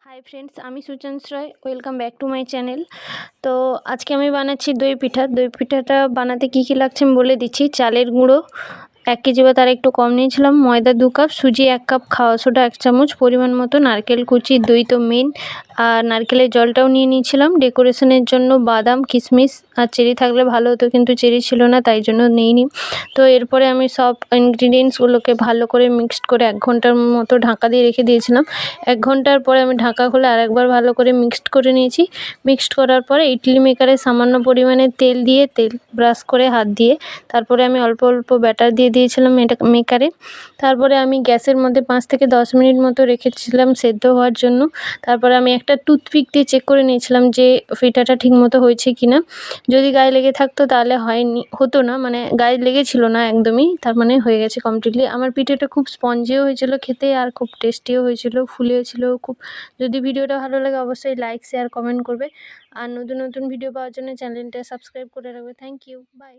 High friends, আমি সুচান্স Roy. Welcome back to my channel. তো আজকে আমি বানাচ্ছি দই পিঠা। দই পিঠাটা বানাতে কী কী লাগছে আমি বলে দিচ্ছি। চালের গুঁড়ো 1 কেজি বা তার একটু কম নিয়েছিলাম, ময়দা 2 কাপ, সুজি 1 কাপ, খাওয়া সোডা 1 চামচ, পরিমাণ মতো নারকেল কুচি, দই তো মেন, আর নারকেলের জলটাও নিয়ে নিয়েছিলাম ডেকোরেশনের জন্য। বাদাম, কিশমিশ আর চেরি থাকলে ভালো হতো, কিন্তু চেরি ছিল না, তাই জন্য নিইনি। তো এরপরে আমি সব ইনগ্রিডিয়েন্টসগুলোকে ভালো করে মিক্সড করে 1 ঘন্টার মতো ঢাকা দিয়ে রেখে দিয়েছিলাম। 1 ঘন্টার পরে আমি ঢাকা খুলে আরেকবার ভালো করে মিক্সড করে নিয়েছি। মিক্সড করার পরে ইডলি মেকারে সামান্য পরিমাণে তেল দিয়ে ব্রাশ করে হাত দিয়ে তারপরে আমি অল্প অল্প ব্যাটার দিয়ে দিয়েছিলাম এটা মেকারে। তারপরে আমি গ্যাসের মধ্যে 5 থেকে 10 মিনিট মতো রেখেছিলাম সেদ্ধ হওয়ার জন্য। তারপরে আমি একটা টুথপিক দিয়ে চেক করে নিয়েছিলাম যে পিঠাটা ঠিকমতো হয়েছে কিনা। যদি গায়ে লেগে থাকতো তাহলে হতো না, মানে গায়ে লেগেছিল না একদমই, তার মানে হয়ে গেছে কমপ্লিটলি। আমার পিঠাটা খুব স্পঞ্জিও হয়েছিল খেতে, আর খুব টেস্টিও হয়েছিল, ফুলেছিল খুব। যদি ভিডিওটা ভালো লাগে অবশ্যই লাইক, শেয়ার, কমেন্ট করবে। আর নতুন নতুন ভিডিও পাওয়ার জন্য চ্যানেলটা সাবস্ক্রাইব করে রাখবে। Thank you, by.